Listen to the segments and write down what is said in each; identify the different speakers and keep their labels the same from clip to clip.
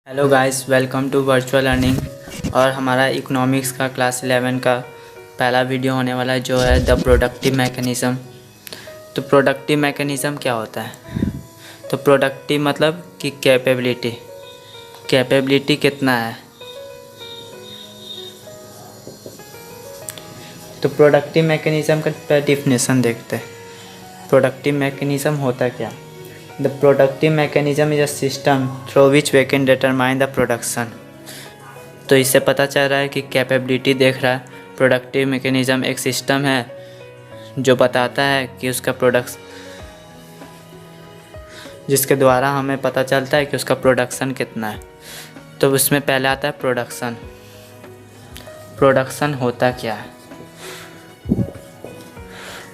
Speaker 1: Hello guys, welcome to virtual learning. और हमारा economics का क्लास 11 का पहला वीडियो होने वाला है, जो है द प्रोडक्टिव मैकेनिज़्म। तो प्रोडक्टिव मैकेनिज़्म क्या होता है? तो प्रोडक्टिव मतलब कि कैपेबिलिटी कितना है। तो प्रोडक्टिव मैकेनिज़्म का डिफिनेशन देखते हैं। प्रोडक्टिव मैकेनिज़्म होता क्या? The productive mechanism is a system through which we can determine the production. तो इससे पता चल रहा है कि कैपेबिलिटी देख रहा है। प्रोडक्टिव मैकेनिज़्म एक सिस्टम है जो बताता है कि उसका प्रोडक्ट, जिसके द्वारा हमें पता चलता है कि उसका प्रोडक्शन कितना है। तो उसमें पहले आता है प्रोडक्शन। प्रोडक्शन होता क्या है?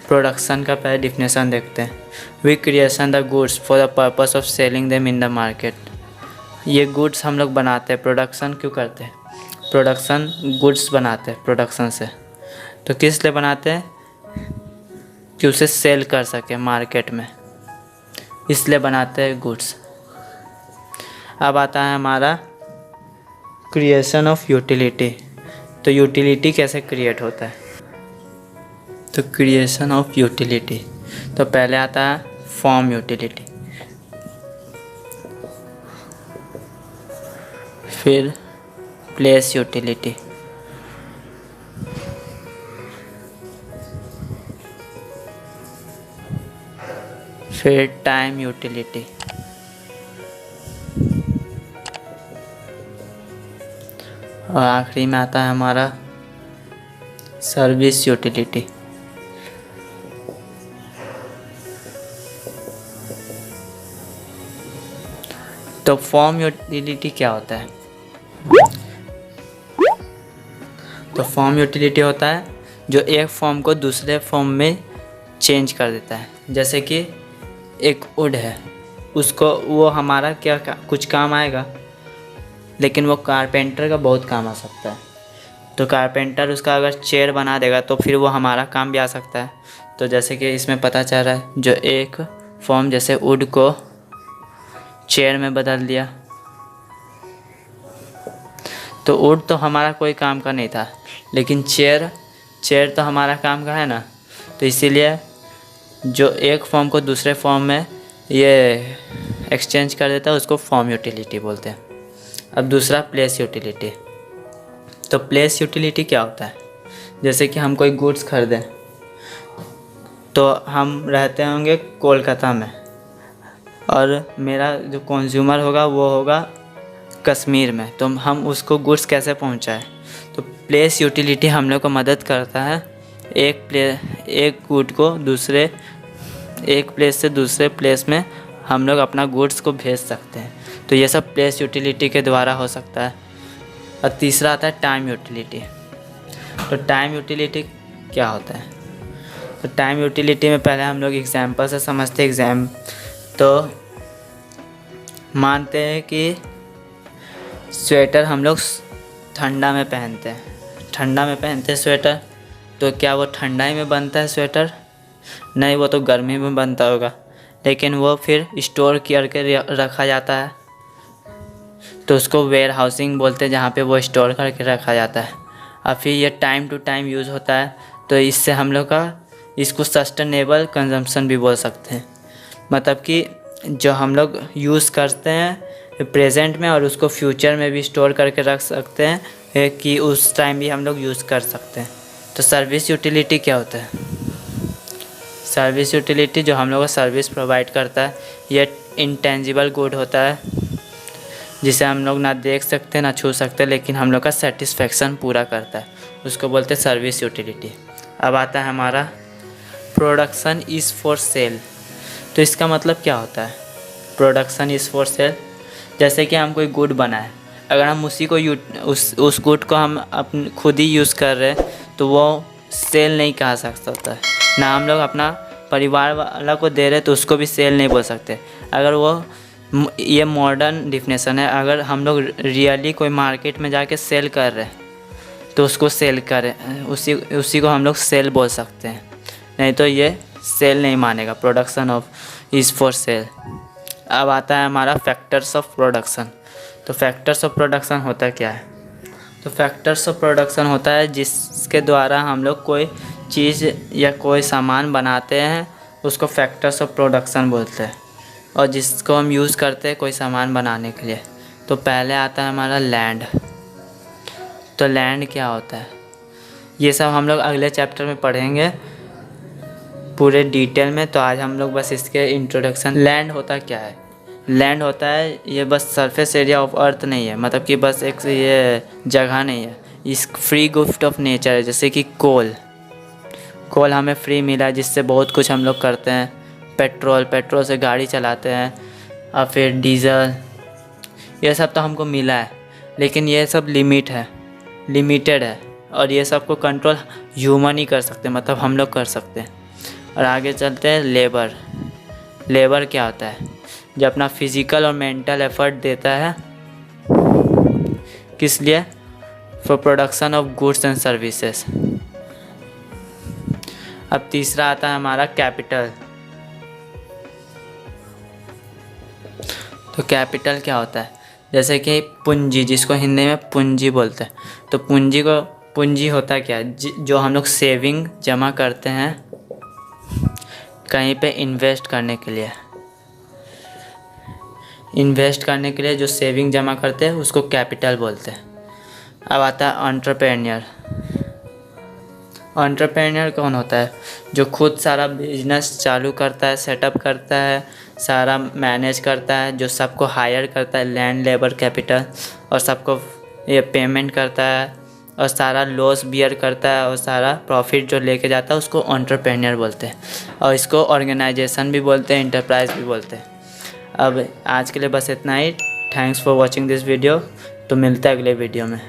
Speaker 1: प्रोडक्शन का पहले डिफिनेशन देखते हैं। We creation the goods for the purpose of selling them in the market. ये गुड्स हम लोग बनाते हैं। प्रोडक्शन क्यों करते हैं? प्रोडक्शन गुड्स बनाते हैं प्रोडक्शन से। तो किस लिए बनाते हैं? कि उसे सेल कर सके मार्केट में, इसलिए बनाते हैं गुड्स। अब आता है हमारा क्रिएशन ऑफ यूटिलिटी। तो यूटिलिटी कैसे क्रिएट होता है? तो क्रिएशन ऑफ यूटिलिटी, तो पहले आता है फॉर्म यूटिलिटी, फिर प्लेस यूटिलिटी, फिर टाइम यूटिलिटी, और आखिरी में आता है हमारा सर्विस यूटिलिटी। तो फॉर्म यूटिलिटी क्या होता है? तो फॉर्म यूटिलिटी होता है जो एक फॉर्म को दूसरे फॉर्म में चेंज कर देता है। जैसे कि एक वुड है, उसको वो हमारा कुछ काम आएगा, लेकिन वो कारपेंटर का बहुत काम आ सकता है। तो कारपेंटर उसका अगर चेयर बना देगा तो फिर वो हमारा काम भी आ सकता है। तो जैसे कि इसमें पता चल रहा है, जो एक फॉर्म जैसे वुड को चेयर में बदल दिया, तो वुड तो हमारा कोई काम का नहीं था, लेकिन चेयर तो हमारा काम का है ना। तो इसीलिए जो एक फॉर्म को दूसरे फॉर्म में ये एक्सचेंज कर देता है, उसको फॉर्म यूटिलिटी बोलते हैं। अब दूसरा प्लेस यूटिलिटी। तो प्लेस यूटिलिटी क्या होता है? जैसे कि हम कोई गुड्स खरीदें, तो हम रहते होंगे कोलकाता में, और मेरा जो कंज्यूमर होगा वो होगा कश्मीर में। तो हम उसको गुड्स कैसे पहुंचाएं? तो प्लेस यूटिलिटी हम लोग को मदद करता है एक गुड को एक प्लेस से दूसरे प्लेस में हम लोग अपना गुड्स को भेज सकते हैं। तो ये सब प्लेस यूटिलिटी के द्वारा हो सकता है। और तीसरा आता है टाइम यूटिलिटी। तो टाइम यूटिलिटी क्या होता है? तो टाइम यूटिलिटी में पहले हम लोग एग्जाम्पल से समझते हैं। तो मानते हैं कि स्वेटर हम लोग ठंडा में पहनते हैं स्वेटर। तो क्या वो ठंडाई में बनता है स्वेटर? नहीं, वो तो गर्मी में बनता होगा, लेकिन वो फिर स्टोर करके रखा जाता है। तो उसको वेयर हाउसिंग बोलते हैं, जहाँ पे वो स्टोर करके रखा जाता है। और फिर ये टाइम टू टाइम यूज़ होता है। तो इससे हम लोग का इसको सस्टेनेबल कंजम्पशन भी बोल सकते हैं। मतलब कि जो हम लोग यूज़ करते हैं प्रेजेंट में, और उसको फ्यूचर में भी स्टोर करके रख सकते हैं कि उस टाइम भी हम लोग यूज़ कर सकते हैं। तो सर्विस यूटिलिटी क्या होता है? सर्विस यूटिलिटी जो हम लोग को सर्विस प्रोवाइड करता है, ये इंटेंजिबल गुड होता है, जिसे हम लोग ना देख सकते ना छू सकते, लेकिन हम लोग का सेटिस्फेक्शन पूरा करता है। उसको बोलते हैं सर्विस यूटिलिटी। अब आता है हमारा प्रोडक्शन इज़ फॉर सेल। तो इसका मतलब क्या होता है? प्रोडक्शन इज़ फॉर सेल, जैसे कि हम कोई गुड बनाए, अगर हम उसी को उस गुड को हम अपने खुद ही यूज़ कर रहे हैं, तो वो सेल नहीं कहा सकता है ना। हम लोग अपना परिवार वाला को दे रहे तो उसको भी सेल नहीं बोल सकते। अगर वो, ये मॉडर्न डिफिनेशन है, अगर हम लोग रियली कोई मार्केट में जाके सेल कर रहे हैं तो उसको सेल करें, उसी को हम लोग सेल बोल सकते हैं। नहीं तो ये सेल नहीं मानेगा। Production of is for sale. अब आता है हमारा फैक्टर्स ऑफ प्रोडक्शन। तो फैक्टर्स ऑफ प्रोडक्शन होता क्या है? तो फैक्टर्स ऑफ प्रोडक्शन होता है जिसके द्वारा हम लोग कोई चीज़ या कोई सामान बनाते हैं, उसको फैक्टर्स ऑफ प्रोडक्शन बोलते हैं, और जिसको हम यूज़ करते हैं कोई सामान बनाने के लिए। तो पहले आता है हमारा लैंड। तो लैंड क्या होता है, ये सब हम लोग अगले चैप्टर में पढ़ेंगे पूरे डिटेल में। तो आज हम लोग बस इसके इंट्रोडक्शन। लैंड होता क्या है? लैंड होता है ये बस सरफेस एरिया ऑफ अर्थ नहीं है, मतलब कि बस एक ये जगह नहीं है, इस फ्री गिफ्ट ऑफ नेचर है। जैसे कि कोल हमें फ्री मिला, जिससे बहुत कुछ हम लोग करते हैं। पेट्रोल से गाड़ी चलाते हैं, और फिर डीजल, ये सब तो हमको मिला है, लेकिन ये सब लिमिटेड है, और ये सब को कंट्रोल ह्यूमन ही कर सकते हैं, मतलब हम लोग कर सकते हैं। और आगे चलते हैं लेबर क्या होता है? जो अपना फिज़िकल और मेंटल एफर्ट देता है, किस लिए? For production of goods and services. अब तीसरा आता है हमारा कैपिटल। तो कैपिटल क्या होता है? जैसे कि पूंजी, जिसको हिंदी में पूंजी बोलते हैं। तो पूंजी होता क्या है? जो हम लोग सेविंग जमा करते हैं कहीं पे इन्वेस्ट करने के लिए, जो सेविंग जमा करते हैं उसको कैपिटल बोलते हैं। अब आता है एंटरप्रेन्योर कौन होता है? जो खुद सारा बिजनेस चालू करता है, सेटअप करता है, सारा मैनेज करता है, जो सबको हायर करता है, लैंड, लेबर, कैपिटल, और सबको ये पेमेंट करता है, और सारा लॉस बियर करता है, और सारा प्रॉफिट जो लेके जाता है उसको एंटरप्रेन्योर बोलते हैं। और इसको ऑर्गेनाइजेशन भी बोलते हैं, इंटरप्राइज भी बोलते हैं। अब आज के लिए बस इतना ही। Thanks for watching this video. तो मिलते हैं अगले वीडियो में।